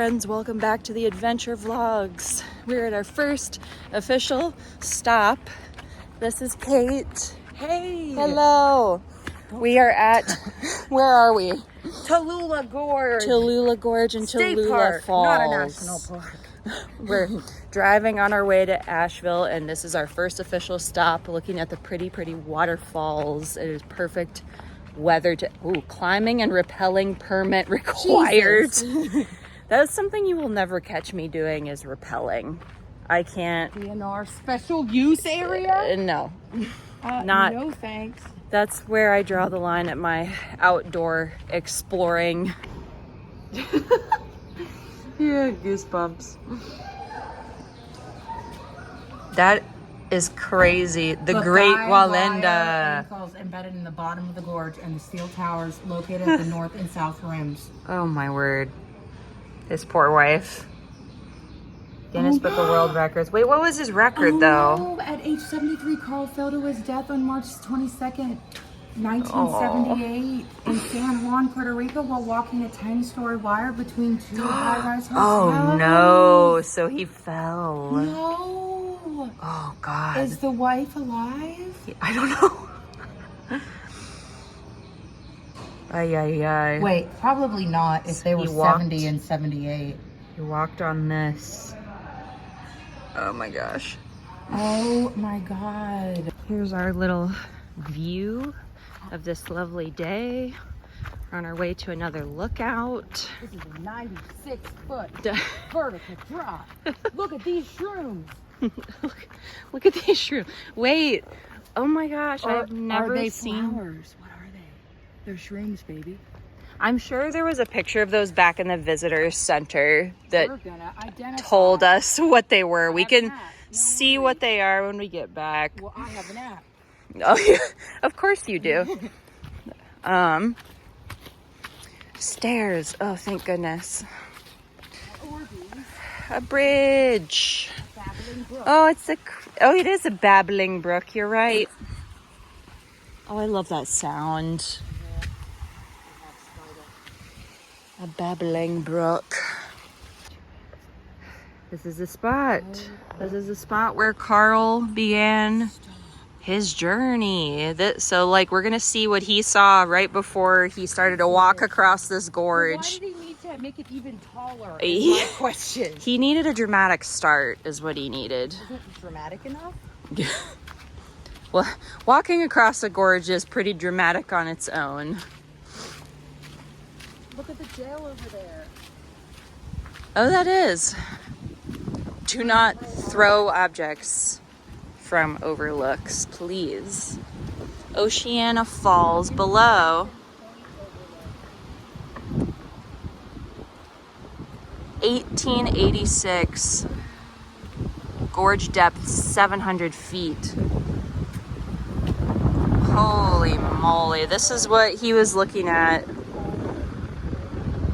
friends, welcome back to the adventure vlogs. We're at our first official stop. This is Kate. Hey. Hello. We are at, where are we? Tallulah Gorge. Tallulah Gorge and State Tallulah Park, Falls. not a national park. We're driving on our way to Asheville, and this is our first official stop, looking at the pretty waterfalls. It is perfect weather to, climbing and rappelling permit required. That is something you will never catch me doing, is rappelling. I can't. DNR special use area? No. Not. No thanks. That's where I draw the line at my outdoor exploring. Yeah, goosebumps. That is crazy. The Great Walenda Falls embedded in the bottom of the gorge, and the steel towers located at the north and south rims. Oh my word. His poor wife. Guinness Book of World Records. Wait, what was his record though? No. At age 73, Carl fell to his death on March 22nd, 1978 in San Juan, Puerto Rico, while walking a 10-story wire between two high-rise hotels. Oh no, so he fell. No. Oh God. Is the wife alive? I don't know. Ay. Wait, probably not if they were 70 and 78. He walked on this. Oh my gosh. Oh my God. Here's our little view of this lovely day. We're on our way to another lookout. This is a 96-foot vertical drop. Look at these shrooms. Look at these shrooms. Wait. Oh my gosh. I've never are they seen. Flowers? What are they? They're shrooms, baby. I'm sure there was a picture of those back in the visitor center that We're gonna identify. told us what they were. We have can an app. No see worries. what they are when we get back. Well, I have an app. Oh yeah, of course you do. Stairs. Oh, thank goodness. A bridge. Oh, it is a babbling brook. You're right. Oh, I love that sound. A babbling brook. This is the spot. This is the spot where Carl began his journey. So like we're gonna see what he saw right before he started to walk across this gorge. Why did he need to make it even taller? Is my question. He needed a dramatic start is what he needed. Isn't it dramatic enough? Well, walking across a gorge is pretty dramatic on its own. Look at the jail over there. Oh, that is. Do not throw objects from overlooks, please. Oceana Falls below. 1886. Gorge depth 700 feet. Holy moly. This is what he was looking at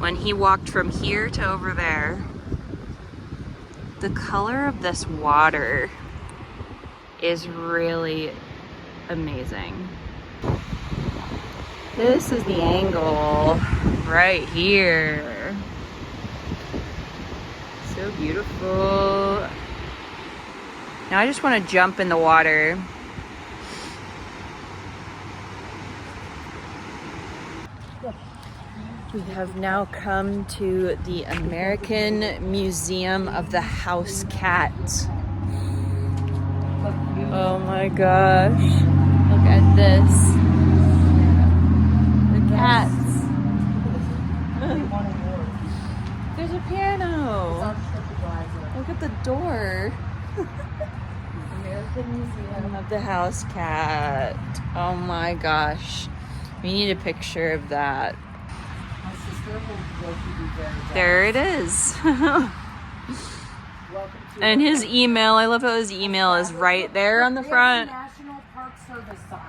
when he walked from here to over there. The color of this water is really amazing. This is the angle right here. So beautiful. Now I just want to jump in the water. We have now come to the American Museum of the House Cat. Oh my gosh. Look at this. The cats. There's a piano. Look at the door. American Museum of the House Cat. Oh my gosh. We need a picture of that. There it is. And his email, I love how his email is right there on the front. National Park Service sign.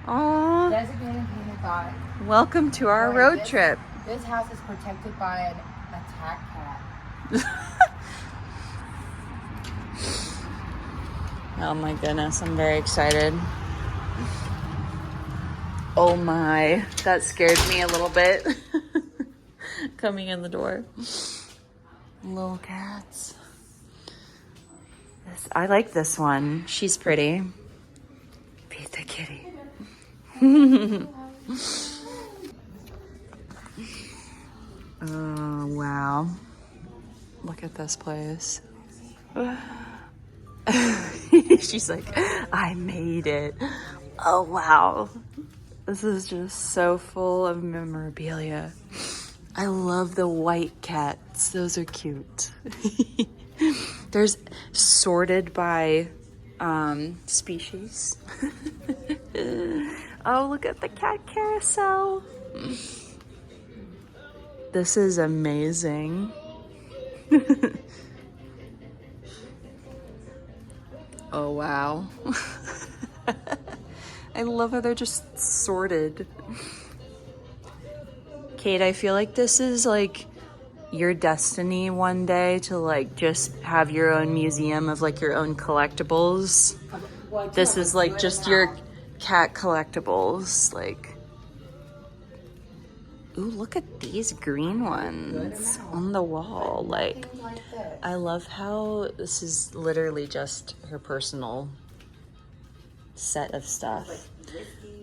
Aww. Designated unit by. Welcome to our road trip. This house is protected by an attack cat. Oh my goodness, I'm very excited. Oh my, that scared me a little bit. Coming in the door. Little cats. I like this one. She's pretty. Beat the kitty. Oh, wow. Look at this place. She's like, I made it. Oh, wow. This is just so full of memorabilia. I love the white cats. Those are cute. There's sorted by species. Oh, look at the cat carousel. This is amazing. Oh, wow. I love how they're just sorted. Kate, I feel like this is like your destiny one day to like just have your own museum of like your own collectibles. This is like just your cat collectibles. Like, ooh, look at these green ones on the wall. Like, I love how this is literally just her personal set of stuff.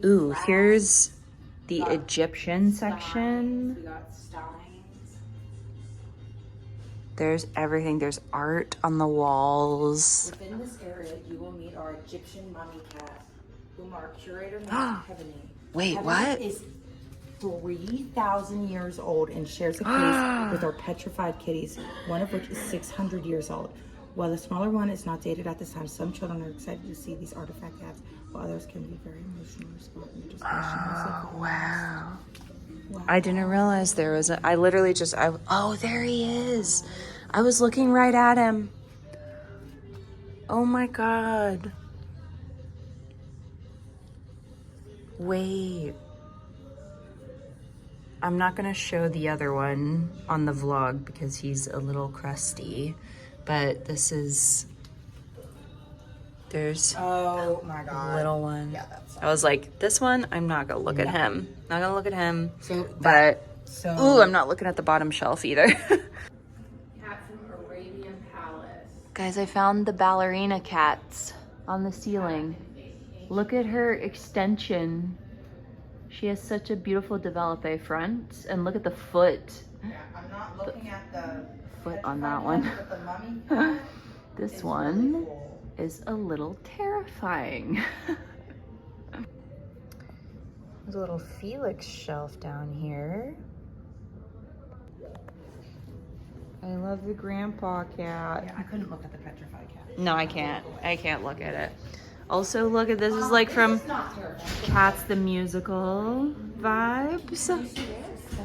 Ooh, here's the Egyptian section. There's everything. There's art on the walls. Within this area, you will meet our Egyptian mummy cat, whom our curator named Heavenly. Wait, Heavenly what? is 3,000 years old and shares a case with our petrified kitties, one of which is 600 years old. While the smaller one is not dated at this time, some children are excited to see these artifact cats, while others can be very emotional responding to just Oh, wow. I didn't realize there was I literally just, oh, there he is. I was looking right at him. Oh my God. Wait. I'm not gonna show the other one on the vlog because he's a little crusty, but this is, there's oh my God. little one. Yeah, that's I was like, this one, I'm not gonna look at him. Not gonna look at him. So but so ooh, I'm not looking at the bottom shelf either. cat from Arabian Palace. Guys, I found the ballerina cats on the ceiling. Look at her extension. She has such a beautiful develope front, and look at the foot. Yeah, I'm not looking at the Foot on that one. but the mummy cat This is one really cool. is a little terrifying. There's a little Felix shelf down here. I love the grandpa cat. Yeah, I couldn't look at the petrified cat. No, I can't. I can't look at it. Also, look at this. Is like from Cats the Musical vibes.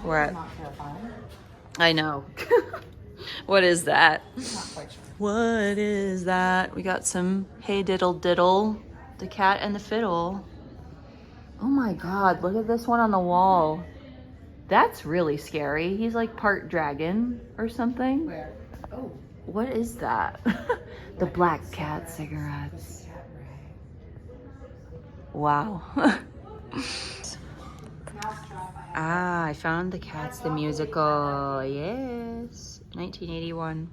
What? Not terrifying. I know. What is that? Not quite sure. What is that? We got some Hey Diddle Diddle, the cat and the fiddle. Oh my God, look at this one on the wall. That's really scary. He's like part dragon or something. Where? Oh. What is that? The Black Cat cigarettes. Wow. Ah, I found the Cats the Musical. Yes. 1981.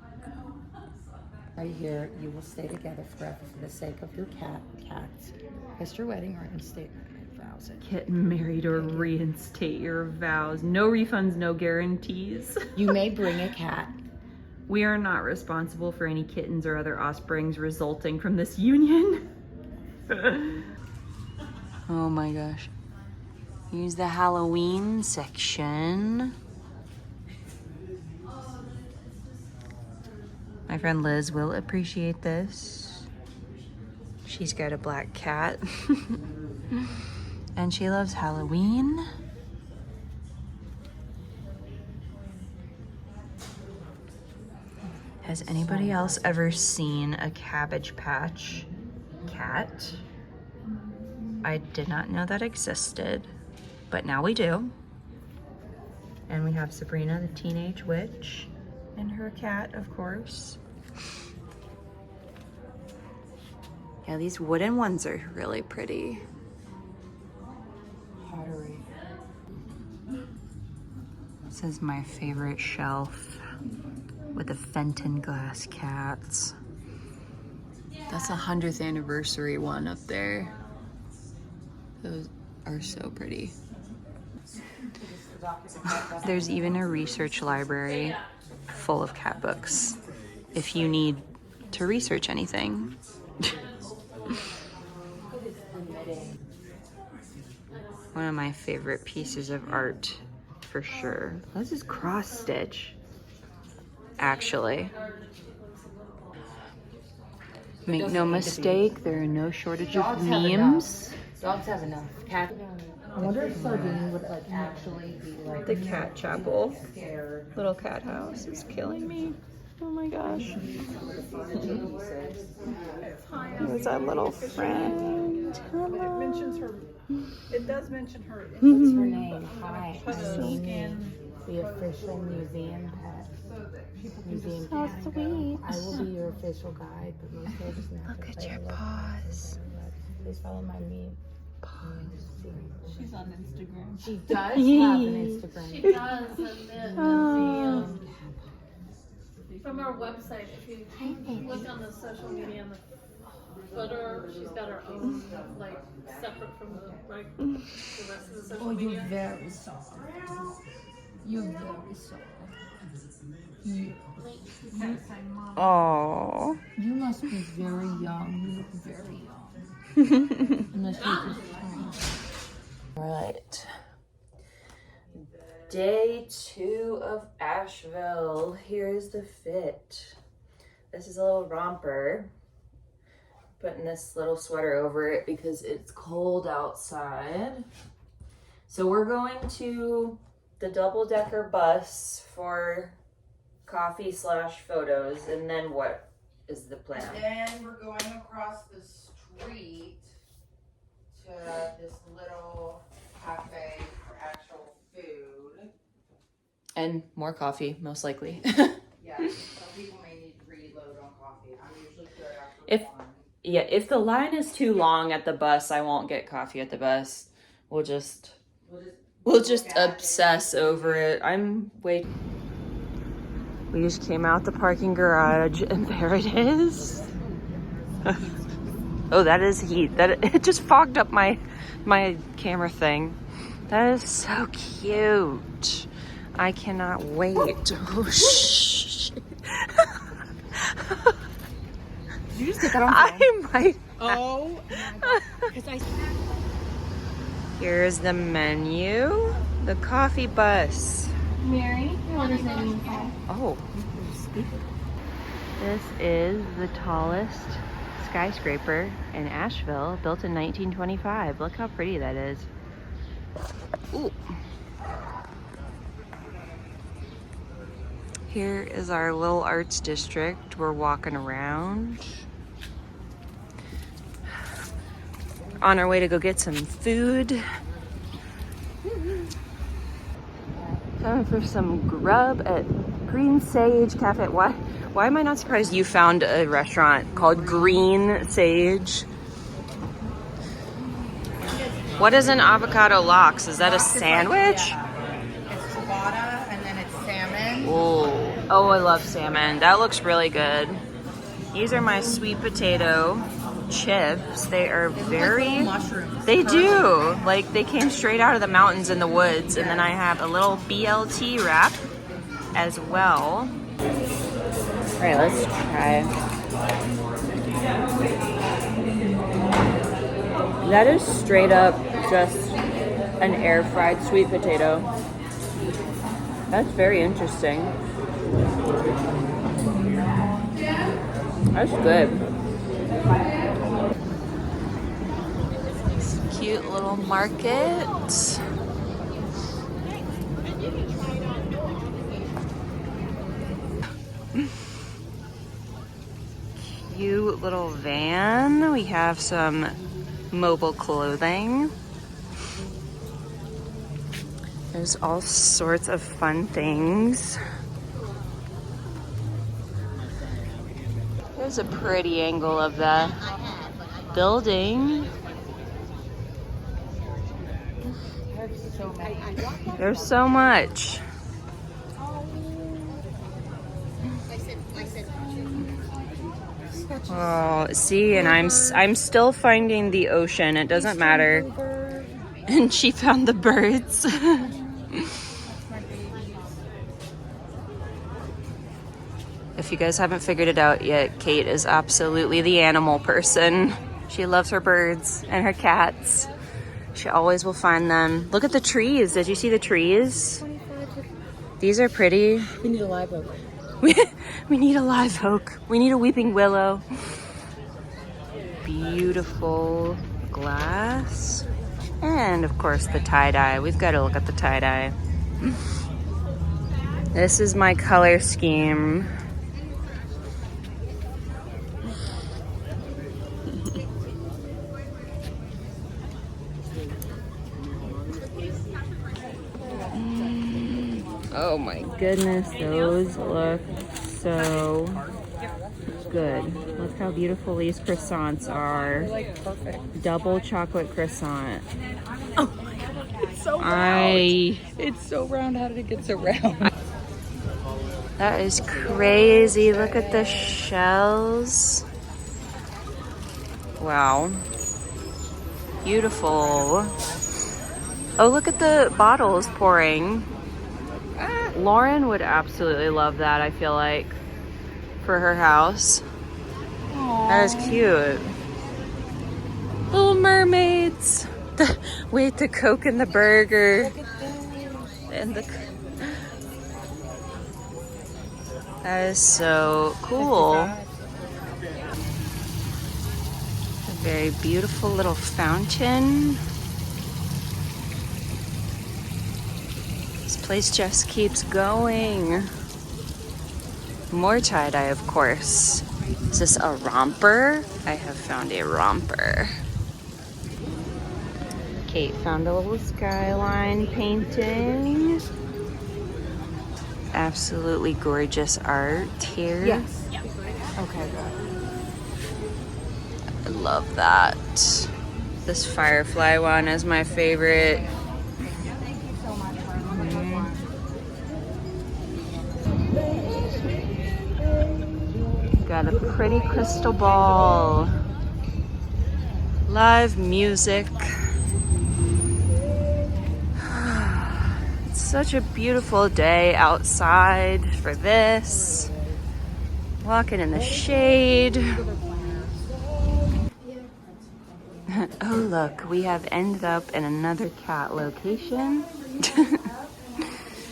Right here, you will stay together forever for the sake of your cats. Is your wedding or instate vows? Get married or reinstate your vows. No refunds, no guarantees. You may bring a cat. We are not responsible for any kittens or other offsprings resulting from this union. Oh my gosh. Here's the Halloween section. My friend Liz will appreciate this. She's got a black cat. And she loves Halloween. Has anybody else ever seen a Cabbage Patch cat? I did not know that existed, but now we do. And we have Sabrina the Teenage Witch and her cat, of course. Yeah, these wooden ones are really pretty. Pottery. This is my favorite shelf. with the Fenton glass cats. That's a 100th anniversary one up there. Those are so pretty. There's even a research library full of cat books if you need to research anything. One of my favorite pieces of art for sure. This is cross stitch, actually. Make no mistake, there are no shortage of memes. Dogs have enough. Cat. I wonder if Sardine would like actually be like The cat chapel, scared. little cat house is killing me. Oh my gosh. There's that little friend. It mentions her. It does mention her. What's her name? Hi, I'm the official museum pet. Museum So cat. sweet. I will be your official guide, but mostly I just have Look to at play your with paws. Please follow my meme. She's on Instagram. She does have an Instagram. She does, and from our website, if you look on the social media and the footer, she's got her own, like, separate from the rest of the social media. Very soft. You're very soft. Oh. You must be very young. You look very young. Unless you're just tiny. Right. Day 2 of Asheville. Here's the fit. This is a little romper. Putting this little sweater over it because it's cold outside. So we're going to the double-decker bus for coffee / photos, and then what is the plan? Then we're going across the street to this little cafe for actual food. And more coffee, most likely. Yeah, some people may need to reload on coffee. I'm usually good after one. Yeah, if the line is too long at the bus, I won't get coffee at the bus. We'll just obsess over it. We just came out the parking garage and there it is. Oh, that is heat. It just fogged up my camera thing. That is so cute. I cannot wait. Oh, shh. Did you just get that on I might. Oh my god! Here's the menu. The coffee bus. Mary, what is it mean? Oh. This is the tallest skyscraper in Asheville, built in 1925. Look how pretty that is. Ooh. Here is our little arts district. We're walking around. On our way to go get some food. Time for some grub at Green Sage Cafe. Why am I not surprised you found a restaurant called Green Sage? What is an avocado lox? Is that a sandwich? It's ciabatta and then it's salmon. Oh, I love salmon. That looks really good. These are my sweet potato chips. They are very Mushrooms. They do. Like they came straight out of the mountains in the woods. And then I have a little BLT wrap as well. All right, let's try. That is straight up just an air fried sweet potato. That's very interesting. That's good. Cute little market. Cute little van. We have some mobile clothing. There's all sorts of fun things. There's a pretty angle of the building. There's so much. Oh, see, and I'm still finding the ocean. It doesn't matter. And she found the birds. If you guys haven't figured it out yet, Kate is absolutely the animal person. She loves her birds and her cats. She always will find them. Look at the trees. Did you see the trees? These are pretty. We need a live oak. We need a live oak. We need a weeping willow. Beautiful glass. And of course the tie-dye. We've got to look at the tie-dye. This is my color scheme. Oh my goodness, those look so good. Look how beautiful these croissants are. Like perfect. Double chocolate croissant. Oh my god, it's so round. It's so round. How did it get so round? That is crazy. Look at the shells. Wow. Beautiful. Oh, look at the bottles pouring. Lauren would absolutely love that, I feel like, for her house. Aww. That is cute. Little mermaids. Wait, the Coke and the burger. And the... That is so cool. A very beautiful little fountain. This place just keeps going. More tie-dye, of course. Is this a romper? I have found a romper. Kate found a little skyline painting. Absolutely gorgeous art here. Yes. Okay, good. I love that. This firefly one is my favorite. Got a pretty crystal ball. Live music. It's such a beautiful day outside for this. Walking in the shade. Oh look, we have ended up in another cat location.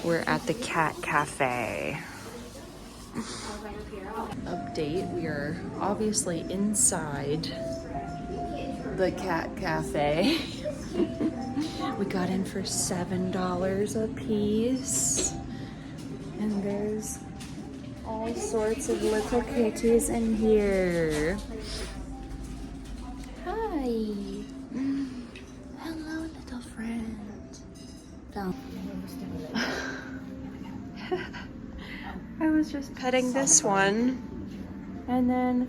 We're at the Cat Cafe. Update, we are obviously inside the Cat Cafe. We got in for $7 a piece. And there's all sorts of little kitties in here. Hi. Hello, little friend. I was just petting this one, and then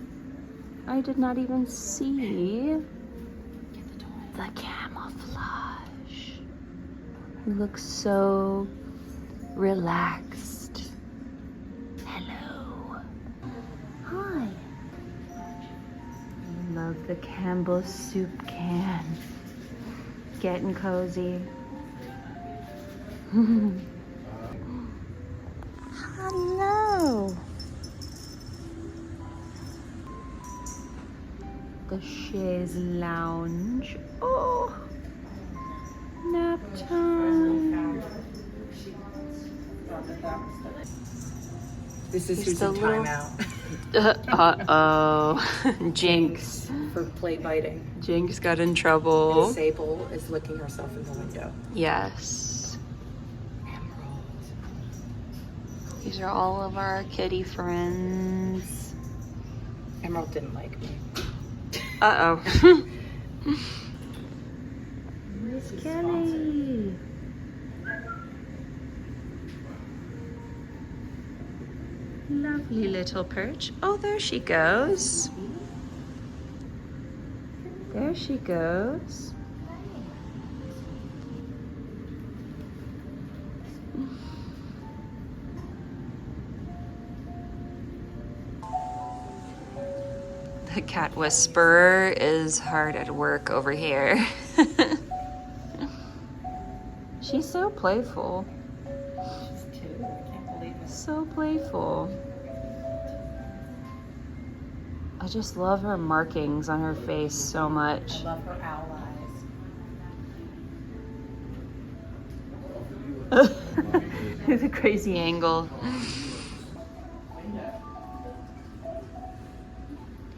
I did not even see the camouflage. He looks so relaxed. Hello. Hi. I love the Campbell's soup can. Getting cozy. Hello. The chaise lounge. Oh, nap time. This is He's who's the in little- timeout Uh-oh. Jinx. for play biting. Jinx got in trouble. Sable is licking herself in the window. Yes. These are all of our kitty friends. Emerald didn't like me. Uh-oh. Miss Kelly. Lovely little perch. Oh, there she goes. There she goes. The cat whisperer is hard at work over here. She's so playful. She's 2. I can't believe it. So playful. I just love her markings on her face so much. I love her owl eyes. The crazy angle.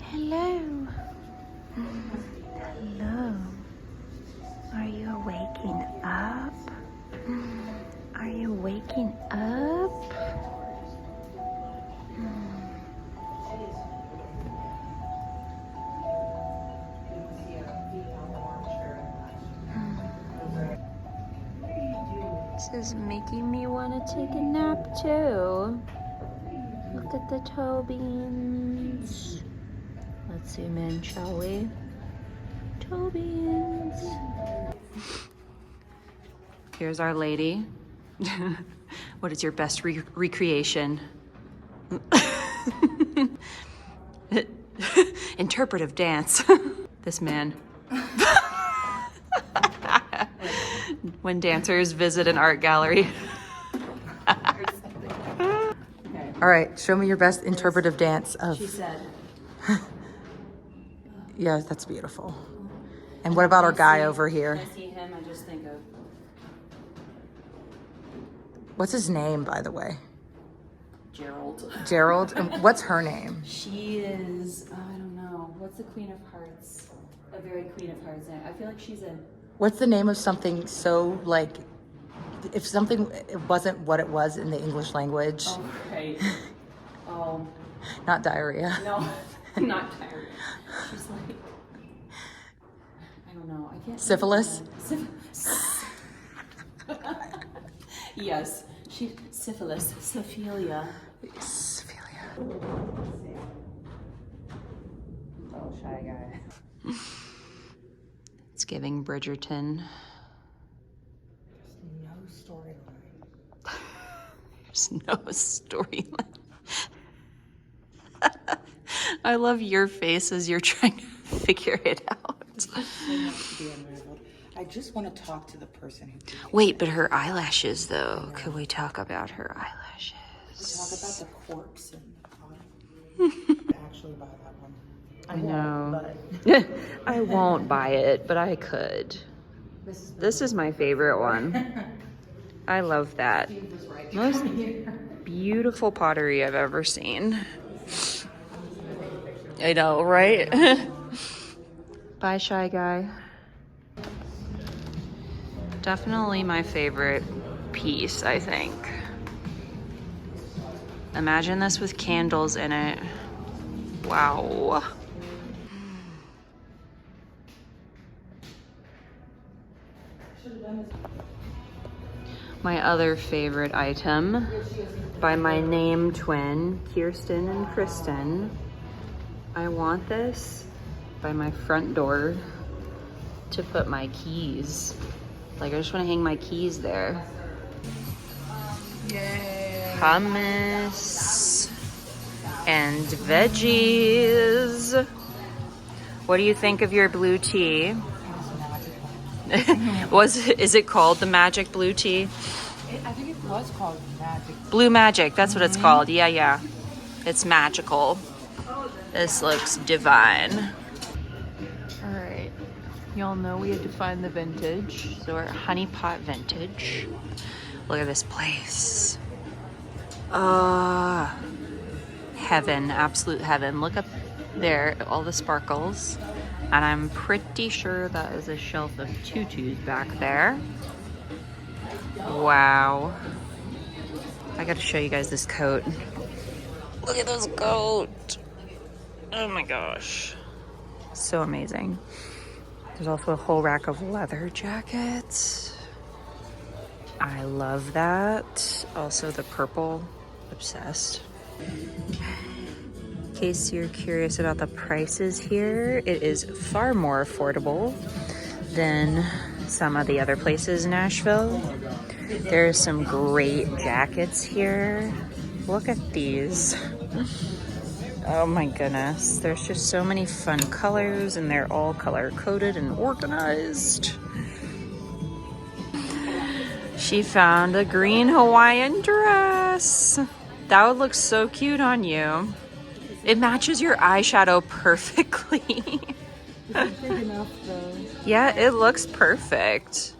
Hello. Hello. Are you waking up? Are you waking up? This is making me want to take a nap too. Look at the toe beans. Let's zoom in, shall we? Toe beans. Here's our lady. What is your best recreation? Interpretive dance. This man. When dancers visit an art gallery. All right, show me your best interpretive dance of. She said. Yeah, that's beautiful. And what about our guy over here? When I see him, I just think of What's his name, by the way? Gerald. Gerald. And what's her name? She is, I don't know, what's the Queen of Hearts? A very Queen of Hearts name. I feel like she's a. What's the name of something so like, if something wasn't what it was in the English language? Oh, right. Oh, Not diarrhea. no, not tired. She's like, I don't know. I can't. Syphilis? Yes, she syphilis, Syphilia. Syphilia. Oh, shy guy. It's giving Bridgerton. No storyline. There's no storyline. I love your face as you're trying to figure it out. So much to be unraveled. I just want to talk to the person who did it. Wait, but her eyelashes, though. Could we talk about her eyelashes? Talk about the corks and the pie. Actually buy that one. I know. But I won't buy it, but I could. This is my favorite one. I love that. Most beautiful pottery I've ever seen. I know, right? Bye, shy guy. Definitely my favorite piece, I think. Imagine this with candles in it. Wow. My other favorite item by my name twin, Kirsten and Kristen. I want this by my front door to put my keys. Like, I just want to hang my keys there. yay. Hummus and veggies. What do you think of your blue tea? Is it called the magic blue tea? I think it was called magic. Blue magic, that's what it's called. Yeah. It's magical. This looks divine. All right, y'all know we had to find the vintage. So we're at Honey Pot Vintage. Look at this place. Heaven, absolute heaven. Look up there, all the sparkles. And I'm pretty sure that is a shelf of tutus back there. Wow. I gotta show you guys this coat. Look at this coat. Oh my gosh. So amazing. There's also a whole rack of leather jackets. I love that. Also the purple, obsessed. In case you're curious about the prices here, it is far more affordable than some of the other places in Asheville. There's some great jackets here. Look at these. Oh my goodness. There's just so many fun colors and they're all color coded and organized. She found a green Hawaiian dress. That would look so cute on you. It matches your eyeshadow perfectly. It's big enough though. Yeah, it looks perfect.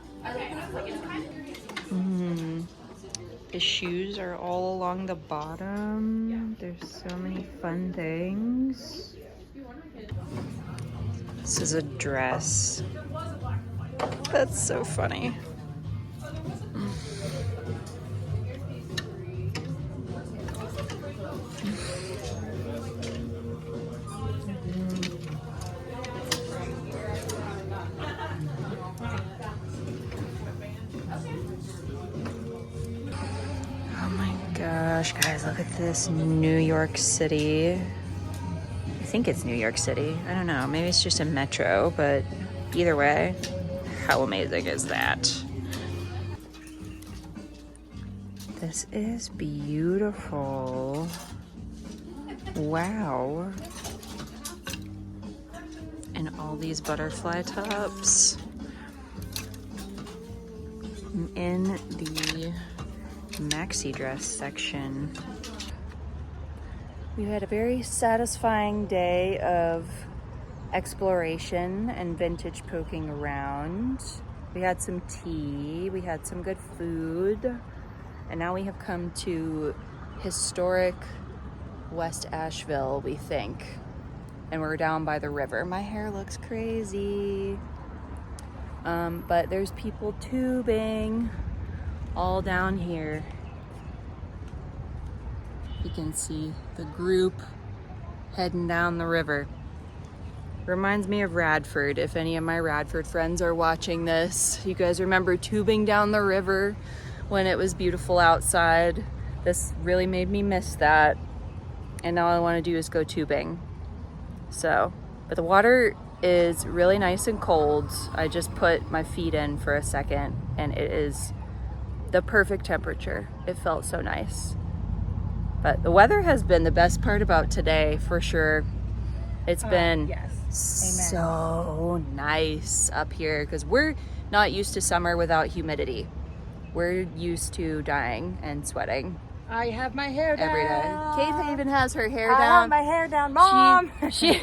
The shoes are all along the bottom. There's so many fun things. This is a dress. That's so funny. Oh my gosh, guys, look at this New York City. I think it's New York City. I don't know. Maybe it's just a metro, but either way, how amazing is that? This is beautiful. Wow. And all these butterfly tops. I'm in the maxi dress section. We had a very satisfying day of exploration and vintage poking around. We had some tea, we had some good food, and now we have come to historic West Asheville, we think. And we're down by the river. My hair looks crazy. But there's people tubing all down here. You can see the group heading down the river. Reminds me of Radford. If any of my Radford friends are watching this, you guys remember tubing down the river when it was beautiful outside. This really made me miss that. And now all I want to do is go tubing. So, but the water is really nice and cold. I just put my feet in for a second and it is the perfect temperature. It felt so nice. But the weather has been the best part about today for sure. It's been so nice up here because we're not used to summer without humidity. We're used to dying and sweating I have my hair down. every day. Kate Haven has her hair I down. have my hair down, Mom. She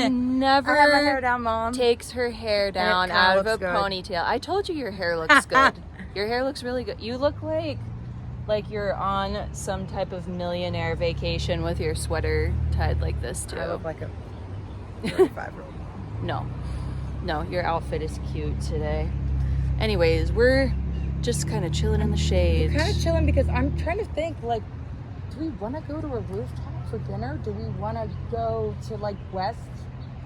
never I have my hair down, Mom. takes her hair down kinda out of a looks good. ponytail. I told you your hair looks good. Your hair looks really good. You look like you're on some type of millionaire vacation with your sweater tied like this too. I look like a 35-year-old. No, your outfit is cute today. Anyways, we're just kind of chilling in the shade. Kind of chilling because I'm trying to think, like, do we want to go to a rooftop for dinner? Do we want to go to, like, West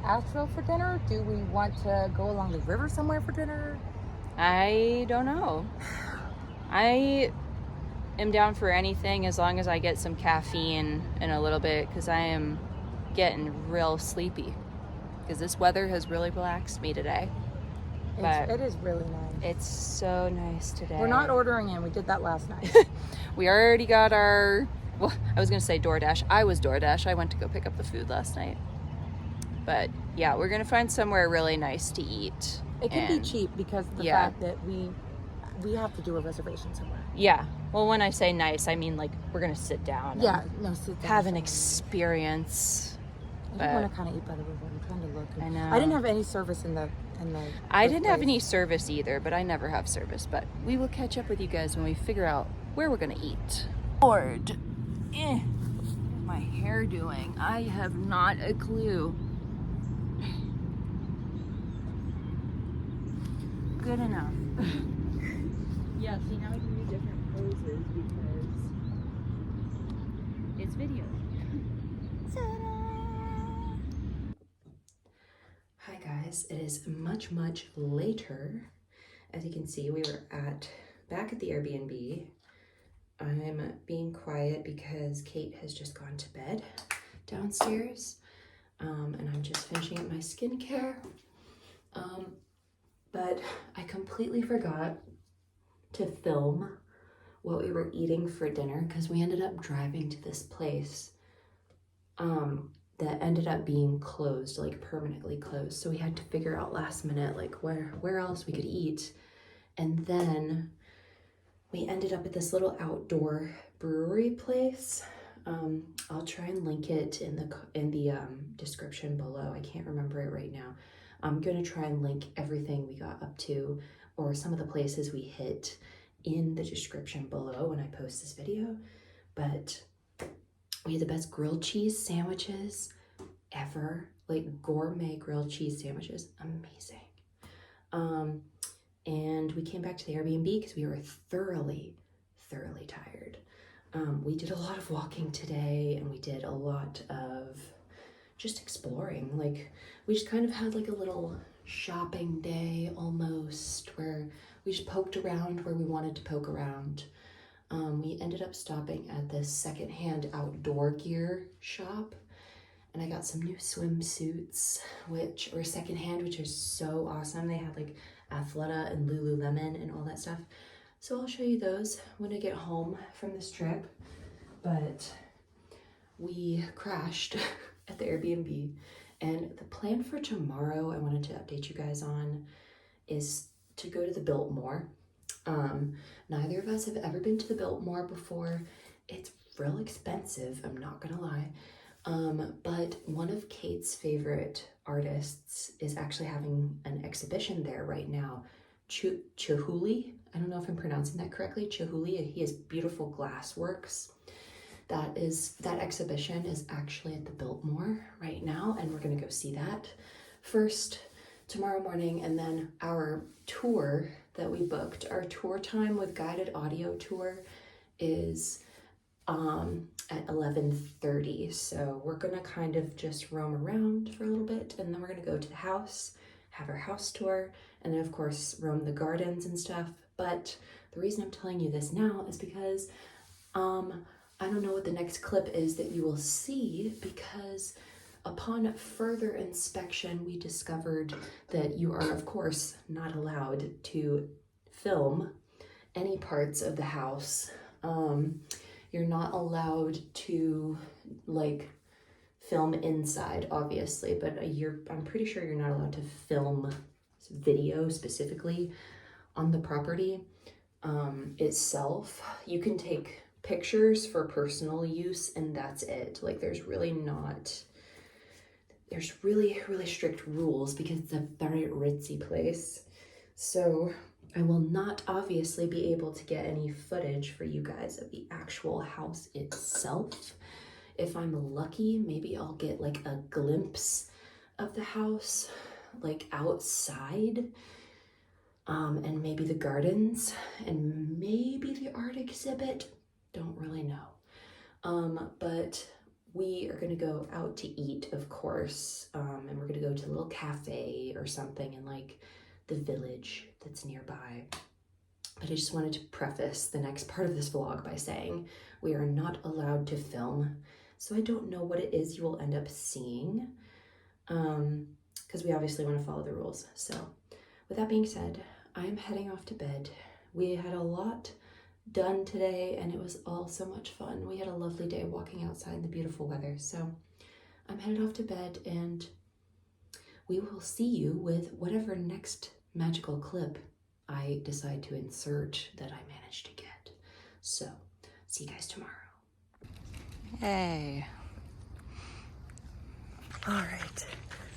Asheville for dinner? Do we want to go along the river somewhere for dinner? I don't know. I am down for anything as long as I get some caffeine in a little bit because I am getting real sleepy because this weather has really relaxed me today. But It is really nice. it's so nice today. We're not ordering in. We did that last night. We already got our, well, I was going to say DoorDash. I was DoorDash. I went to go pick up the food last night. But yeah, we're going to find somewhere really nice to eat. It can be And- cheap because of the Yeah. fact that we have to do a reservation somewhere. Yeah. Well, when I say nice, I mean like we're going to sit down. and Yeah, no, sit down have an somewhere. experience. I but- just want to kind of eat by the river. I'm trying to look. I know. I didn't have any service in the. I first didn't have place. any service either, but I never have service. But we will catch up with you guys when we figure out where we're gonna eat. Lord, my hair doing? I have not a clue. Good enough. Yeah, see now we can do different poses because it's video. Hi guys, it is much later. As you can see, we were back at the Airbnb. I'm being quiet because Kate has just gone to bed downstairs. And I'm just finishing up my skincare. But I completely forgot to film what we were eating for dinner because we ended up driving to this place that ended up being closed, like permanently closed. So we had to figure out last minute, like where else we could eat. And then we ended up at this little outdoor brewery place. I'll try and link it in the description below. I can't remember it right now. I'm gonna try and link everything we got up to, or some of the places we hit, in the description below when I post this video. But we had the best grilled cheese sandwiches ever, like gourmet grilled cheese sandwiches, amazing. And we came back to the Airbnb because we were thoroughly tired. We did a lot of walking today, and we did a lot of just exploring. Like, we just kind of had like a little shopping day almost, where we just poked around where we wanted to poke around. We ended up stopping at this secondhand outdoor gear shop, and I got some new swimsuits, which were secondhand, which are so awesome. They had like Athleta and Lululemon and all that stuff. So I'll show you those when I get home from this trip. But we crashed at the Airbnb, and the plan for tomorrow I wanted to update you guys on is to go to the Biltmore. Neither of us have ever been to the Biltmore before. It's real expensive, I'm not gonna lie. But one of Kate's favorite artists is actually having an exhibition there right now. Chihuly, I don't know if I'm pronouncing that correctly. Chihuly, he has beautiful glass works. That exhibition is actually at the Biltmore right now, and we're gonna go see that first tomorrow morning. And then our tour that we booked, our tour time with guided audio tour, is at 11:30. So we're gonna kind of just roam around for a little bit, and then we're gonna go to the house, have our house tour, and then of course roam the gardens and stuff. But the reason I'm telling you this now is because I don't know what the next clip is that you will see, because upon further inspection, we discovered that you are, of course, not allowed to film any parts of the house. You're not allowed to, like, film inside, obviously, but I'm pretty sure you're not allowed to film video specifically on the property itself. You can take pictures for personal use, and that's it. Like, there's really strict rules because it's a very ritzy place. So I will not obviously be able to get any footage for you guys of the actual house itself. If I'm lucky, maybe I'll get like a glimpse of the house, like outside, and maybe the gardens, and maybe the art exhibit. Don't really know. But we are gonna go out to eat, of course, and we're gonna go to a little cafe or something in like the village that's nearby. But I just wanted to preface the next part of this vlog by saying we are not allowed to film, so I don't know what it is you will end up seeing, because we obviously want to follow the rules. So with that being said, I'm heading off to bed. We had a lot done today, and it was all so much fun. We had a lovely day walking outside in the beautiful weather. So I'm headed off to bed, and we will see you with whatever next magical clip I decide to insert that I managed to get. So see you guys tomorrow. Hey. All right.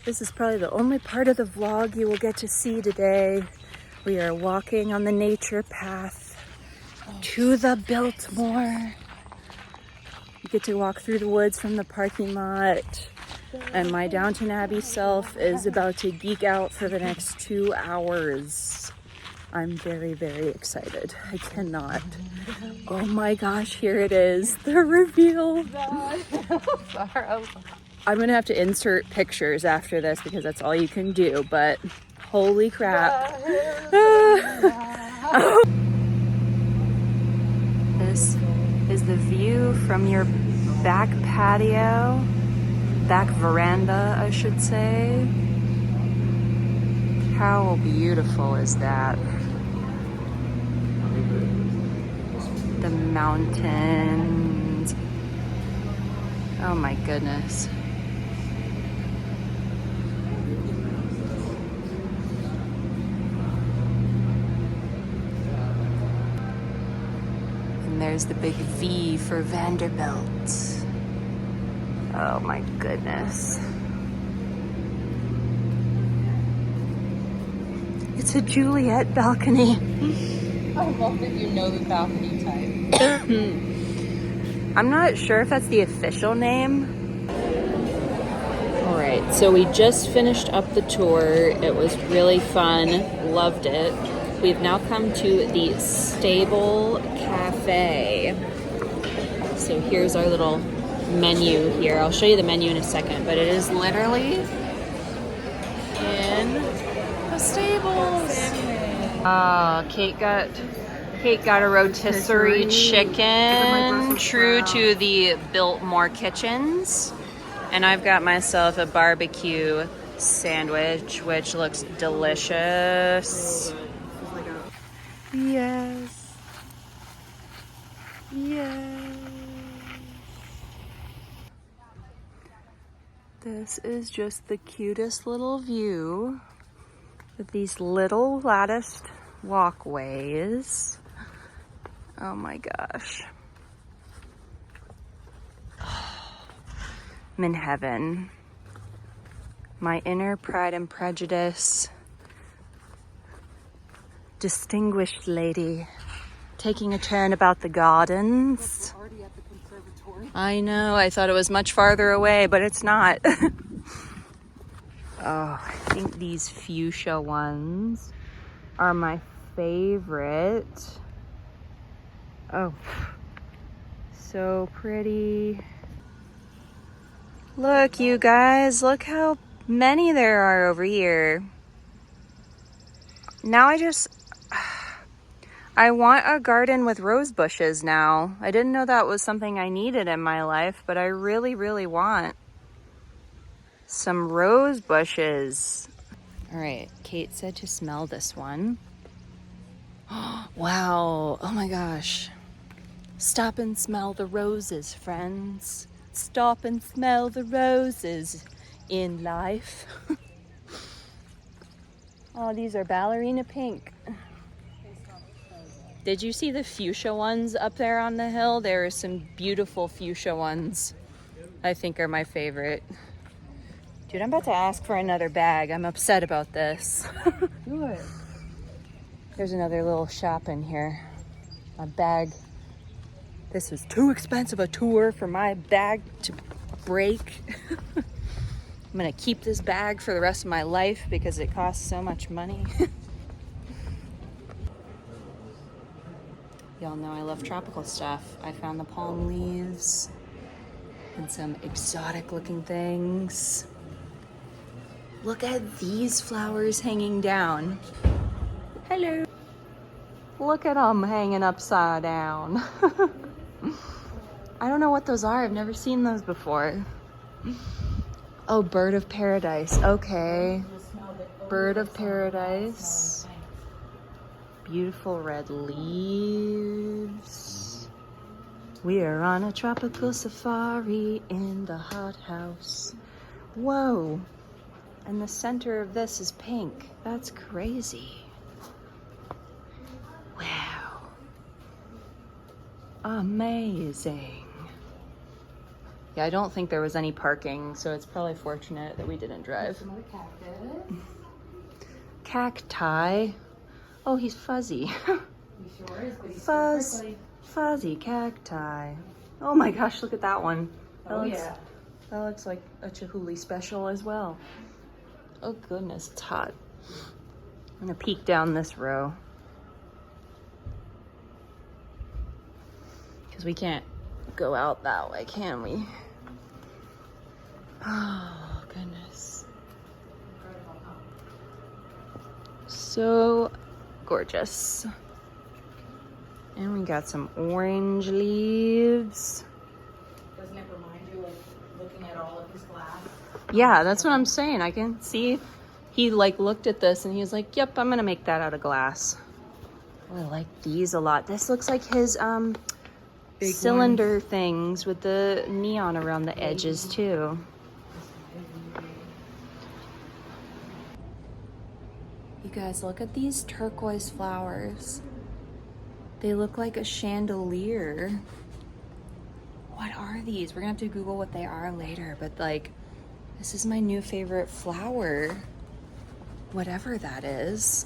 This is probably the only part of the vlog you will get to see today. We are walking on the nature path to the Biltmore. You get to walk through the woods from the parking lot, and my Downton Abbey self is about to geek out for the next 2 hours. I'm very, very excited. I cannot. Oh my gosh, here it is, the reveal. I'm gonna have to insert pictures after this because that's all you can do, but holy crap. This is the view from your back patio, back veranda, I should say. How beautiful is that? The mountains. Oh my goodness. And there's the big V for Vanderbilt. Oh my goodness. It's a Juliet balcony. I love that you know the balcony type. I'm not sure if that's the official name. All right, so we just finished up the tour. It was really fun. Loved it. We've now come to the Stable Cafe. So here's our little menu here. I'll show you the menu in a second, but it is literally in the stables. Kate got a rotisserie chicken, true to the Biltmore kitchens. And I've got myself a barbecue sandwich, which looks delicious. Yes. Yes. This is just the cutest little view with these little latticed walkways. Oh my gosh. I'm in heaven. My inner Pride and Prejudice distinguished lady taking a turn about the gardens. I know, I thought it was much farther away, but it's not. Oh, I think these fuchsia ones are my favorite. Oh, so pretty. Look, you guys, look how many there are over here. Now I want a garden with rose bushes now. I didn't know that was something I needed in my life, but I really, really want some rose bushes. All right, Kate said to smell this one. Wow, oh my gosh. Stop and smell the roses, friends. Stop and smell the roses in life. Oh, these are ballerina pink. Did you see the fuchsia ones up there on the hill? There are some beautiful fuchsia ones. I think are my favorite. Dude, I'm about to ask for another bag. I'm upset about this. Good. There's another little shop in here. My bag. This was too expensive a tour for my bag to break. I'm gonna keep this bag for the rest of my life because it costs so much money. Y'all know I love tropical stuff. I found the palm leaves and some exotic looking things. Look at these flowers hanging down. Hello. Look at them hanging upside down. I don't know what those are. I've never seen those before. Oh, bird of paradise. Okay. Bird of paradise. Beautiful red leaves. We are on a tropical safari in the hothouse. Whoa. And the center of this is pink. That's crazy. Wow. Amazing. Yeah, I don't think there was any parking, so it's probably fortunate that we didn't drive. Some other cactus. Cacti. Oh, he's fuzzy. He sure is, but he's so prickly. Fuzzy cacti. Oh my gosh, look at that one. Yeah. That looks like a Chihuly special as well. Oh goodness, it's hot. I'm gonna peek down this row. Because we can't go out that way, can we? Oh, goodness. So gorgeous. And we got some orange leaves. Doesn't it remind you of looking at all of his glass? Yeah, that's what I'm saying. I can see he like looked at this and he was like, yep, I'm gonna make that out of glass. Oh, I like these a lot. This looks like his Big cylinder things with the neon around the edges too. You guys, look at these turquoise flowers. They look like a chandelier. What are these? We're gonna have to Google what they are later, but like, this is my new favorite flower. Whatever that is.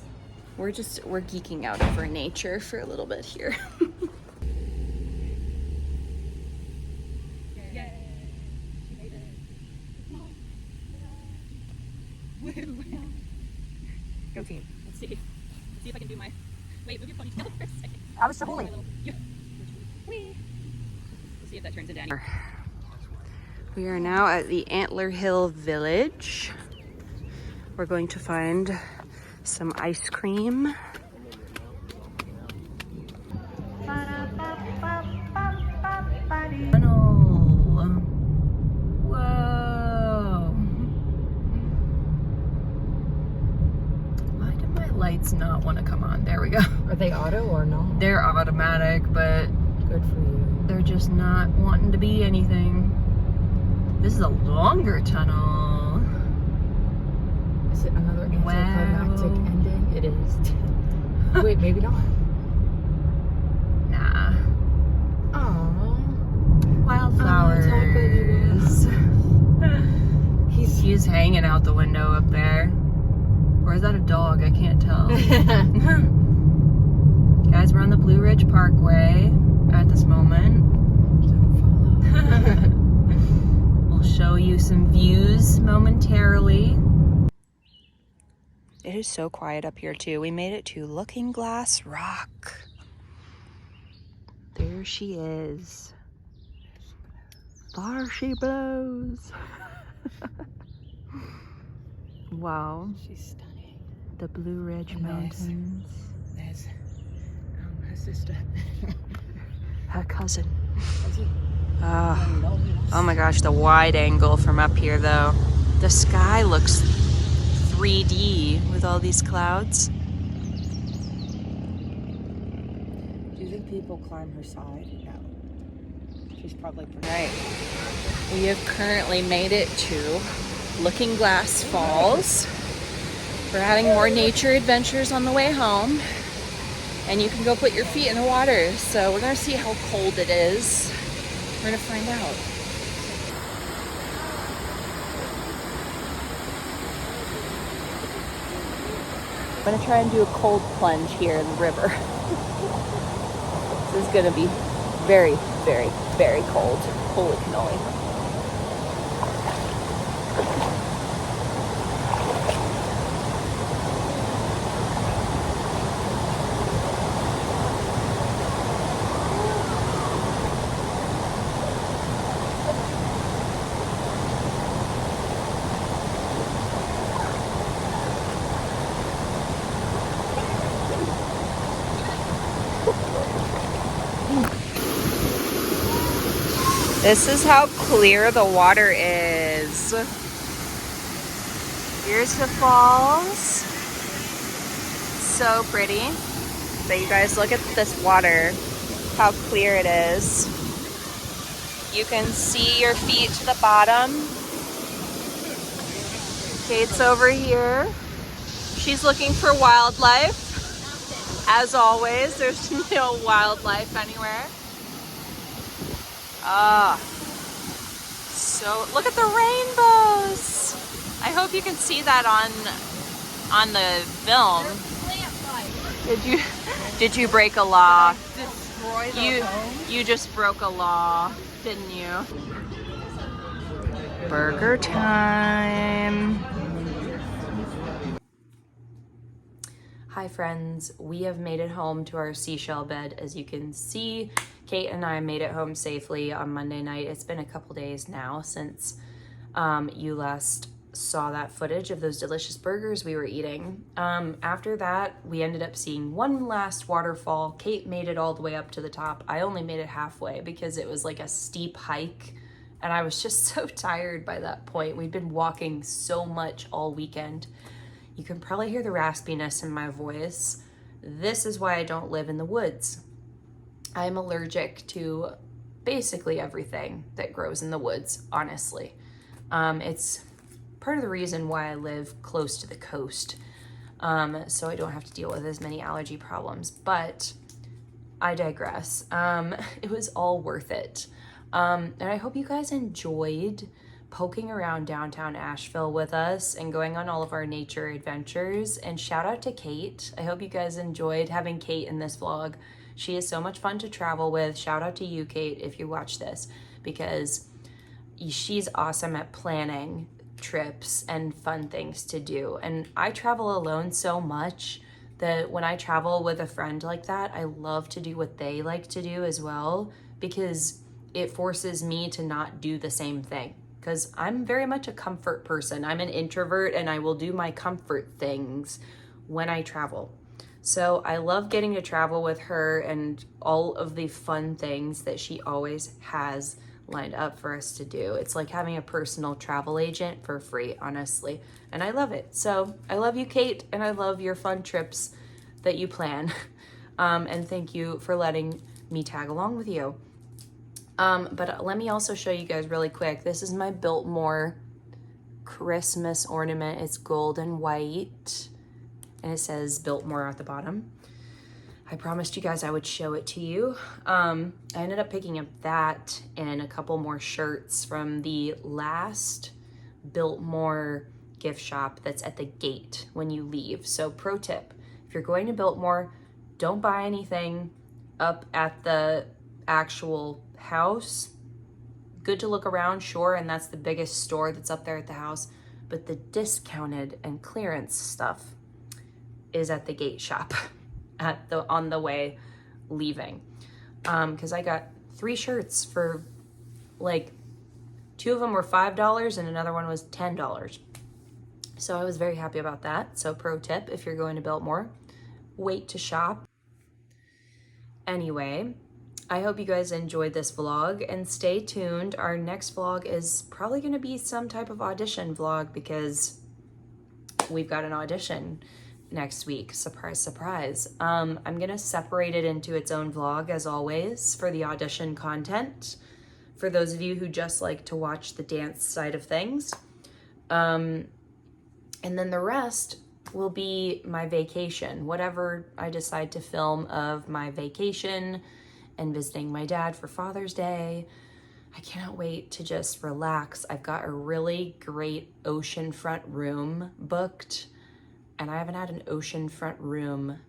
We're geeking out over nature for a little bit here. Go team. Let's see if I can do my. Wait, move your ponytail for a second. I was holding. Let's see if that turns into any. We are now at the Antler Hill Village. We're going to find some ice cream. Whoa. Why do my lights not want to come on? There we go. Are they auto or no? They're automatic, but Good for you. they're just not wanting to be anything. This is a longer tunnel. Is it another anticlimactic ending? It is. Wait, maybe not. Nah. Aww. Wildflowers. He's hanging out the window up there. Or is that a dog? I can't tell. Guys, we're on the Blue Ridge Parkway at this moment. We'll show you some views momentarily. It is so quiet up here too. We made it to Looking Glass Rock. There she is. There she blows. Wow. She's stunning. The Blue Ridge Mountains. There's her sister. Her cousin. Oh my gosh, the wide angle from up here though. The sky looks 3D with all these clouds. Do you think people climb her side? No. She's probably pretty. Right. We have currently made it to Looking Glass Falls. We're having more nature adventures on the way home. And you can go put your feet in the water. So we're gonna see how cold it is. We're gonna find out. I'm gonna try and do a cold plunge here in the river. This is gonna be very, very, very cold. Holy cannoli. This is how clear the water is. Here's the falls. So pretty. But you guys look at this water, how clear it is. You can see your feet to the bottom. Kate's over here. She's looking for wildlife. As always, there's no wildlife anywhere. So look at the rainbows. I hope you can see that on the film. Did you break a law? Destroy the home. You just broke a law, didn't you? Burger time. Hi friends, we have made it home to our seashell bed. As you can see, Kate and I made it home safely on Monday night. It's been a couple days now since you last saw that footage of those delicious burgers we were eating. After that, we ended up seeing one last waterfall. Kate made it all the way up to the top. I only made it halfway because it was like a steep hike and I was just so tired by that point. We'd been walking so much all weekend. You can probably hear the raspiness in my voice. This is why I don't live in the woods. I'm allergic to basically everything that grows in the woods, honestly. It's part of the reason why I live close to the coast, so I don't have to deal with as many allergy problems, but I digress. It was all worth it. And I hope you guys enjoyed poking around downtown Asheville with us and going on all of our nature adventures. And shout out to Kate. I hope you guys enjoyed having Kate in this vlog. She is so much fun to travel with. Shout out to you, Kate, if you watch this, because she's awesome at planning trips and fun things to do. And I travel alone so much that when I travel with a friend like that, I love to do what they like to do as well, because it forces me to not do the same thing. Because I'm very much a comfort person. I'm an introvert and I will do my comfort things when I travel. So I love getting to travel with her and all of the fun things that she always has lined up for us to do. It's like having a personal travel agent for free, honestly. And I love it. So I love you, Kate, and I love your fun trips that you plan. And thank you for letting me tag along with you. But let me also show you guys really quick. This is my Biltmore Christmas ornament. It's gold and white, and it says Biltmore at the bottom. I promised you guys I would show it to you. I ended up picking up that and a couple more shirts from the last Biltmore gift shop that's at the gate when you leave. So pro tip, if you're going to Biltmore, don't buy anything up at the actual house. Good to look around, sure, and that's the biggest store that's up there at the house, but the discounted and clearance stuff is at the gate shop on the way leaving. Because I got 3 shirts for like 2 of them were $5 and another one was $10. So I was very happy about that. So pro tip, if you're going to Biltmore, wait to shop. Anyway, I hope you guys enjoyed this vlog and stay tuned. Our next vlog is probably going to be some type of audition vlog because we've got an audition next week. Surprise, surprise. I'm going to separate it into its own vlog as always for the audition content. For those of you who just like to watch the dance side of things. And then the rest will be my vacation, whatever I decide to film of my vacation and visiting my dad for Father's Day. I cannot wait to just relax. I've got a really great oceanfront room booked, and I haven't had an oceanfront room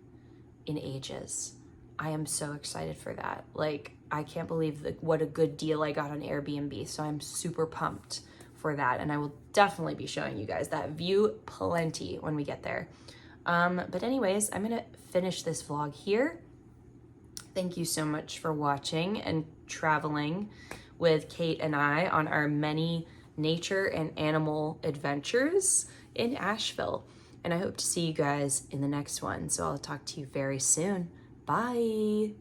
in ages. I am so excited for that. Like, I can't believe what a good deal I got on Airbnb, so I'm super pumped for that, and I will definitely be showing you guys that view plenty when we get there. But anyways, I'm gonna finish this vlog here. Thank you so much for watching and traveling with Kate and I on our many nature and animal adventures in Asheville. And I hope to see you guys in the next one. So I'll talk to you very soon. Bye.